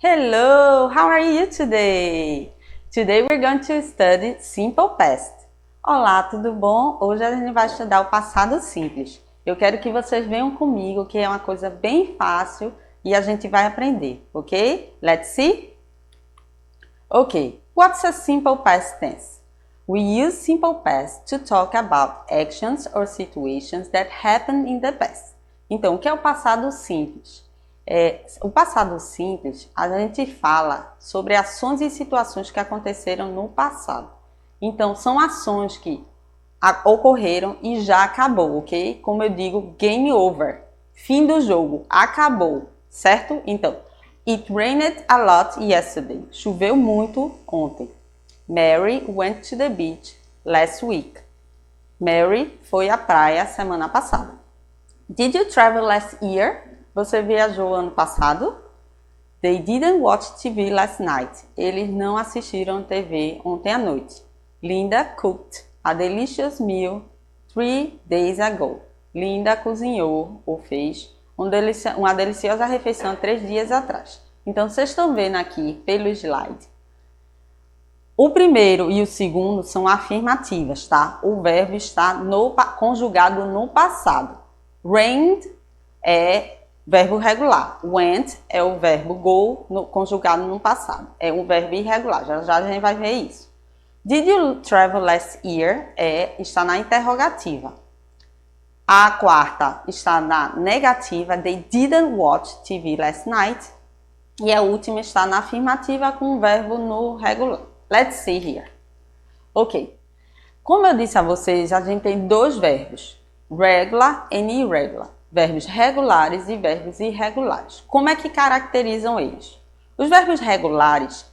Hello, how are you today? Today we're going to study simple past. Olá, tudo bom? Hoje a gente vai estudar o passado simples. Eu quero que vocês venham comigo, que é uma coisa bem fácil e a gente vai aprender, ok? Let's see? Ok, what's a simple past tense? We use simple past to talk about actions or situations that happened in the past. Então, o que é o passado simples? O passado simples, a gente fala sobre ações e situações que aconteceram no passado. Então, são ações que ocorreram e já acabou, ok? Como eu digo, game over, fim do jogo, acabou, certo? Então, it rained a lot yesterday. Choveu muito ontem. Mary went to the beach last week. Mary foi à praia semana passada. Did you travel last year? Você viajou ano passado? They didn't watch TV last night. Eles não assistiram TV ontem à noite. Linda cooked a delicious meal 3 days ago. Linda cozinhou ou fez uma deliciosa refeição 3 dias atrás. Então, vocês estão vendo aqui pelo slide. O primeiro e o segundo são afirmativas, tá? O verbo está conjugado no passado. Rained é verbo regular. Went é o verbo go conjugado no passado. É um verbo irregular. Já a gente vai ver isso. Did you travel last year? Está na interrogativa. A quarta está na negativa. They didn't watch TV last night. E a última está na afirmativa com o verbo no regular. Let's see here. Ok. Como eu disse a vocês, a gente tem dois verbos. Regular and irregular. Verbos regulares e verbos irregulares. Como é que caracterizam eles? Os verbos regulares,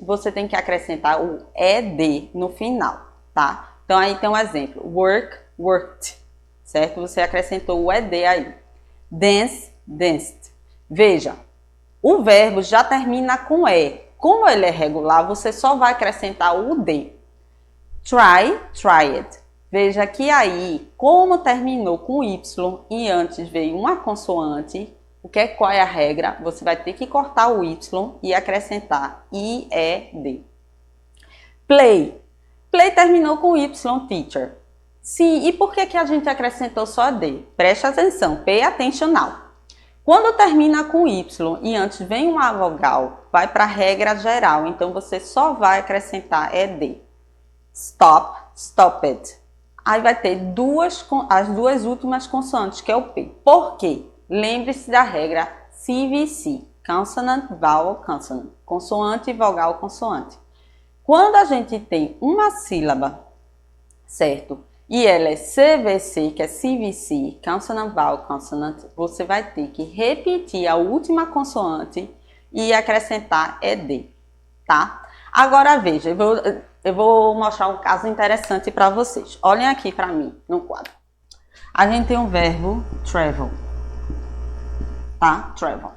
você tem que acrescentar o ed no final, tá? Então aí tem um exemplo. Work, worked, certo? Você acrescentou o ed aí. Dance, danced. Veja, o verbo já termina com e. Como ele é regular, você só vai acrescentar o d. Try, tried. Veja que aí, como terminou com Y e antes veio uma consoante, qual é a regra? Você vai ter que cortar o Y e acrescentar IED. Play. Play terminou com Y, teacher. Sim, e por que a gente acrescentou só D? Preste atenção, pay attention now. Quando termina com Y e antes vem uma vogal, vai para a regra geral, então você só vai acrescentar ED. Stop, stopped. Aí vai ter as duas últimas consoantes, que é o P. Por quê? Lembre-se da regra CVC, Consonant, Vowel, Consonant. Consoante, vogal, consoante. Quando a gente tem uma sílaba, certo? E ela é CVC, que é CVC, Consonant, Vowel, Consonant, você vai ter que repetir a última consoante e acrescentar ED, tá? Agora veja, eu vou mostrar um caso interessante para vocês. Olhem aqui para mim, no quadro. A gente tem um verbo travel, tá? Travel.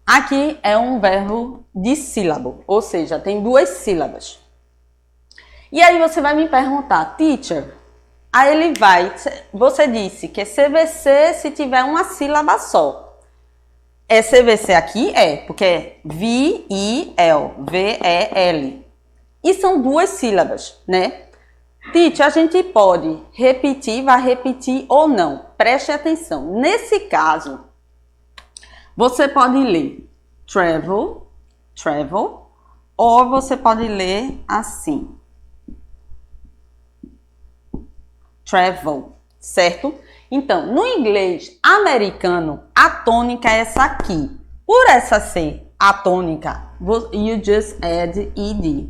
Aqui é um verbo de sílabo, ou seja, tem duas sílabas. E aí você vai me perguntar, teacher, aí você disse que é CVC se tiver uma sílaba só. É CVC aqui? Porque é V-I-L, V-E-L. E são duas sílabas, né? Teacher, a gente pode repetir, vai repetir ou não. Preste atenção. Nesse caso, você pode ler travel, travel, ou você pode ler assim. Travel, certo? Então, no inglês americano, a tônica é essa aqui. Por essa ser a tônica, you just add ed,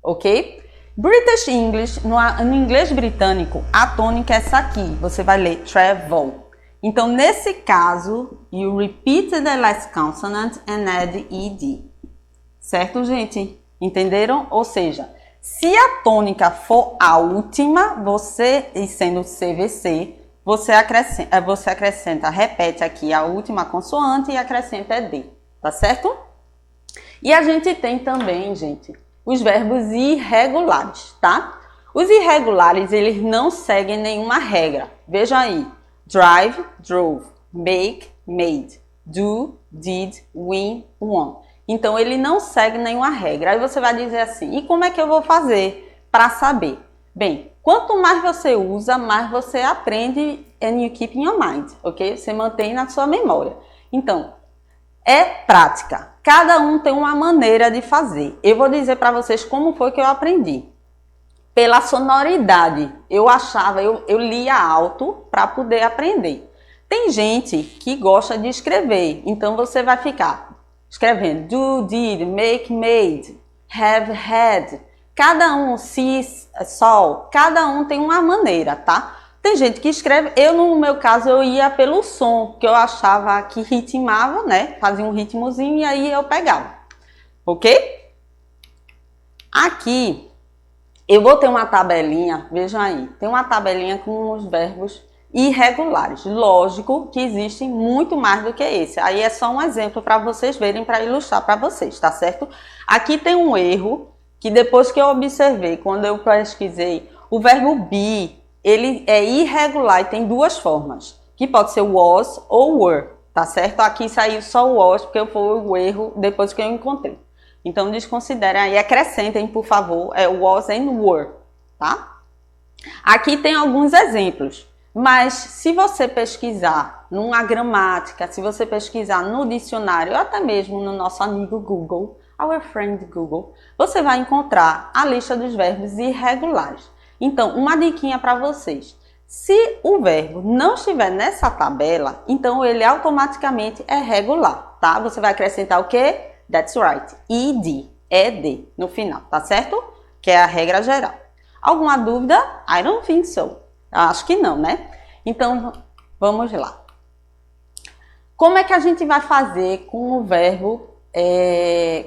ok? British English, no inglês britânico, a tônica é essa aqui. Você vai ler travel. Então, nesse caso, you repeat the last consonant and add ed. Certo, gente? Entenderam? Ou seja, se a tônica for a última, e sendo CVC, você acrescenta, repete aqui a última consoante e acrescenta ED, tá certo? E a gente tem também, gente, os verbos irregulares, tá? Os irregulares, eles não seguem nenhuma regra. Veja aí, drive, drove, make, made. do, did, win, won. Então, ele não segue nenhuma regra. Aí você vai dizer assim, e como é que eu vou fazer para saber? Bem, quanto mais você usa, mais você aprende and you keep in your mind, ok? Você mantém na sua memória. Então, é prática. Cada um tem uma maneira de fazer. Eu vou dizer para vocês como foi que eu aprendi. Pela sonoridade. Eu lia alto para poder aprender. Tem gente que gosta de escrever, então você vai ficar escrevendo do, did, make, made, have, had. Cada um, see, saw, cada um tem uma maneira, tá? Tem gente que escreve, no meu caso, eu ia pelo som, que eu achava que ritmava, né? Fazia um ritmozinho e aí eu pegava, ok? Aqui, eu vou ter uma tabelinha, vejam aí, tem uma tabelinha com os verbos irregulares. Lógico que existem muito mais do que esse. Aí é só um exemplo para vocês verem, para ilustrar para vocês, tá certo? Aqui tem um erro que depois que eu observei, quando eu pesquisei, o verbo be, ele é irregular e tem duas formas, que pode ser was ou were, tá certo? Aqui saiu só o was, porque foi o erro depois que eu encontrei. Então, desconsiderem aí, acrescentem, por favor, was and were, tá? Aqui tem alguns exemplos. Mas se você pesquisar numa gramática, se você pesquisar no dicionário, ou até mesmo no nosso amigo Google, our friend Google, você vai encontrar a lista dos verbos irregulares. Então, uma diquinha para vocês. Se o verbo não estiver nessa tabela, então ele automaticamente é regular, tá? Você vai acrescentar o quê? That's right. ed, no final, tá certo? Que é a regra geral. Alguma dúvida? I don't think so. Acho que não, né? Então, vamos lá. Como é que a gente vai fazer com o verbo?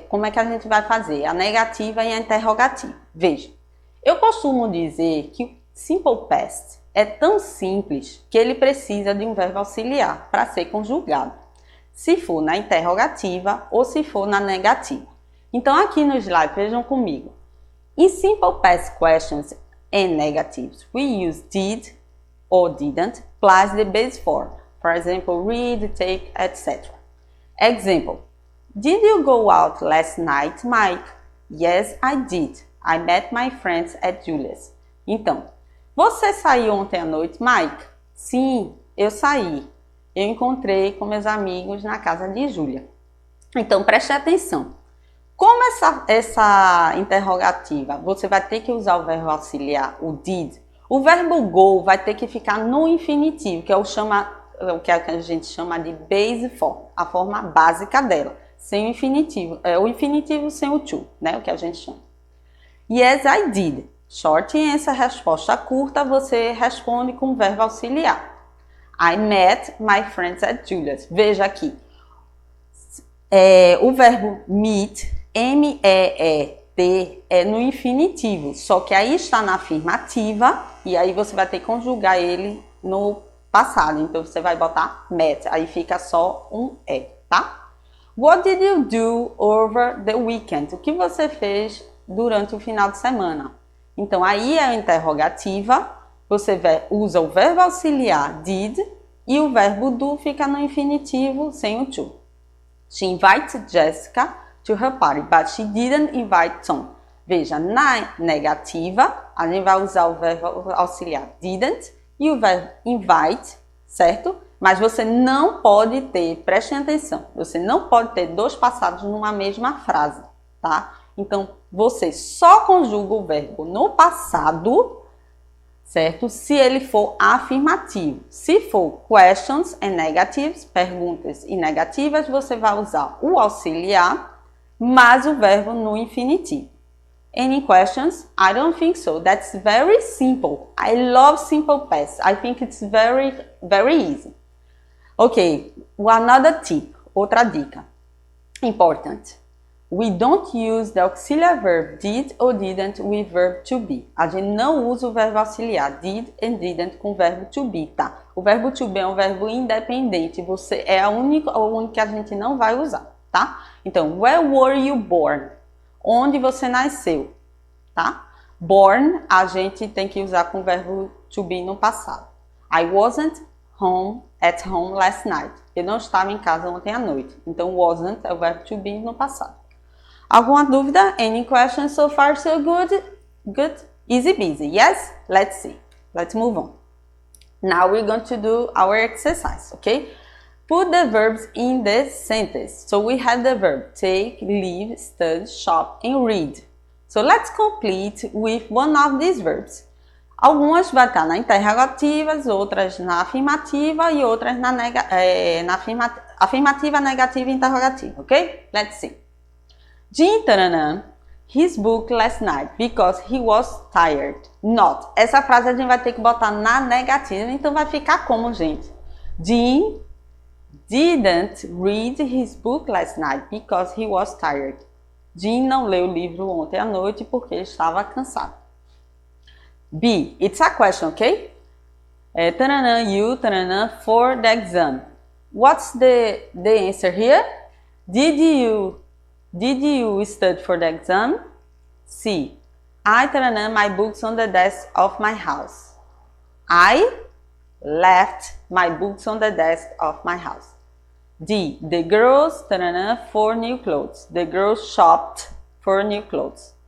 Como é que a gente vai fazer? A negativa e a interrogativa. Veja, eu costumo dizer que o simple past é tão simples que ele precisa de um verbo auxiliar para ser conjugado. Se for na interrogativa ou se for na negativa. Então, aqui no slide, vejam comigo. In simple past questions and negatives, we use did or didn't plus the base form. For example, read, take, etc. Example. Did you go out last night, Mike? Yes, I did. I met my friends at Julia's. Então, você saiu ontem à noite, Mike? Sim, eu saí. Eu encontrei com meus amigos na casa de Júlia. Então, preste atenção. Como essa interrogativa, você vai ter que usar o verbo auxiliar, o did. O verbo go vai ter que ficar no infinitivo, que é o que a gente chama de base form, a forma básica dela, sem o infinitivo. É o infinitivo sem o to, né? O que a gente chama. Yes, I did. Short answer, resposta curta, você responde com o verbo auxiliar. I met my friends at Julia's. Veja aqui. O verbo meet, M-E-E-T, é no infinitivo, só que aí está na afirmativa e aí você vai ter que conjugar ele no passado. Então você vai botar met, aí fica só um E, tá? What did you do over the weekend? O que você fez durante o final de semana? Então aí é a interrogativa, você usa o verbo auxiliar did e o verbo do fica no infinitivo sem o to. She invited Jessica to her party, but she didn't invite Tom. Veja, na negativa, a gente vai usar o verbo auxiliar didn't e o verbo invite, certo? Mas você não pode ter, prestem atenção, você não pode ter dois passados numa mesma frase, tá? Então, você só conjuga o verbo no passado, certo? Se ele for afirmativo. Se for questions and negatives, perguntas e negativas, você vai usar o auxiliar, mais o verbo no infinitivo. Any questions? I don't think so. That's very simple. I love simple past. I think it's very, very easy. Ok, another tip, outra dica. Important. We don't use the auxiliary verb did or didn't with verb to be. A gente não usa o verbo auxiliar did and didn't com o verbo to be, tá? O verbo to be é um verbo independente, você é o único que a gente não vai usar, tá? Então, where were you born? Onde você nasceu, tá? Born, a gente tem que usar com o verbo to be no passado. I wasn't at home last night. Eu não estava em casa ontem à noite. Então, wasn't é o verbo to be no passado. Alguma dúvida? Any questions? So far, so good? Good? Easy busy. Yes? Let's see. Let's move on. Now we're going to do our exercise, okay? Put the verbs in the sentence. So we have the verb take, leave, study, shop, and read. So let's complete with one of these verbs. Algumas vai estar na interrogativas, outras na afirmativa e outras na afirmativa, negativa e interrogativa, ok? Let's see. Jim Taranã, his book last night because he was tired. Not. Essa frase a gente vai ter que botar na negativa, então vai ficar como, gente? Jim didn't read his book last night because he was tired. Jim não leu o livro ontem à noite porque estava cansado. B. It's a question, okay? Taranã, you, taranã, for the exam. What's the answer here? Did you study for the exam? C. I, taranã, my books on the desk of my house. I left my books on the desk of my house. D. The girls, taranã, for new clothes. The girls shopped for new clothes.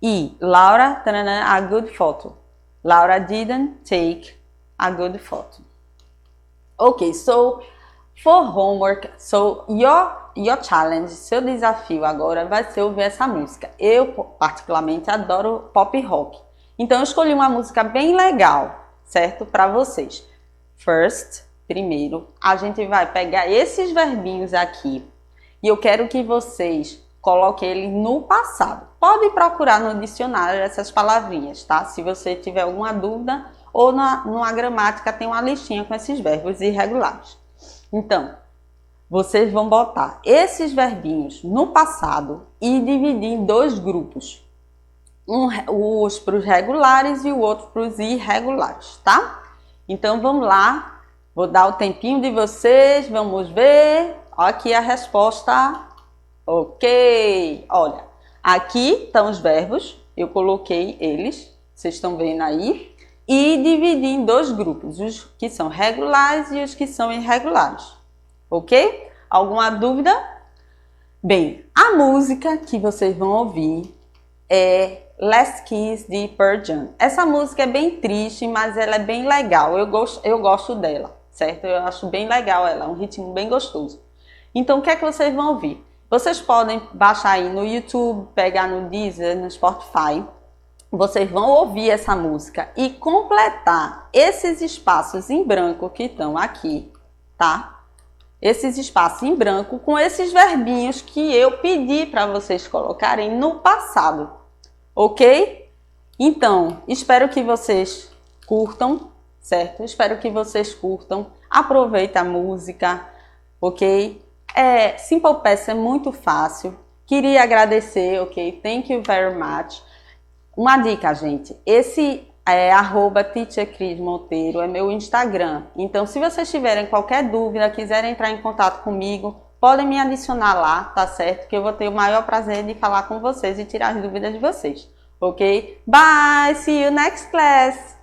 E. Laura, taranã, a good photo. Laura didn't take a good photo. Okay, so for homework, so your challenge, seu desafio agora vai ser ouvir essa música. Eu particularmente adoro pop rock. Então eu escolhi uma música bem legal, certo? Para vocês. Primeiro, a gente vai pegar esses verbinhos aqui e eu quero que vocês coloquem ele no passado. Pode procurar no dicionário essas palavrinhas, tá? Se você tiver alguma dúvida ou numa gramática tem uma listinha com esses verbos irregulares. Então, vocês vão botar esses verbinhos no passado e dividir em dois grupos. Os para os regulares e o outro para os irregulares, tá? Então, vamos lá. Vou dar o tempinho de vocês, vamos ver. Olha aqui a resposta. Ok. Olha, aqui estão os verbos. Eu coloquei eles, vocês estão vendo aí. E dividi em dois grupos, os que são regulares e os que são irregulares. Ok? Alguma dúvida? Bem, a música que vocês vão ouvir é Last Kiss de Pearl Jam. Essa música é bem triste, mas ela é bem legal. Eu gosto dela, certo? Eu acho bem legal ela, é um ritmo bem gostoso. Então, o que é que vocês vão ouvir? Vocês podem baixar aí no YouTube, pegar no Deezer, no Spotify. Vocês vão ouvir essa música e completar esses espaços em branco que estão aqui, tá? Esses espaços em branco com esses verbinhos que eu pedi para vocês colocarem no passado, ok? Então, espero que vocês curtam, certo? Espero que vocês curtam. Aproveita a música, ok? Simple Past é muito fácil. Queria agradecer, ok? Thank you very much. Uma dica, gente. Esse @teachercrismonteiro é meu Instagram. Então, se vocês tiverem qualquer dúvida, quiserem entrar em contato comigo, podem me adicionar lá, tá certo? Que eu vou ter o maior prazer de falar com vocês e tirar as dúvidas de vocês. Ok? Bye! See you next class!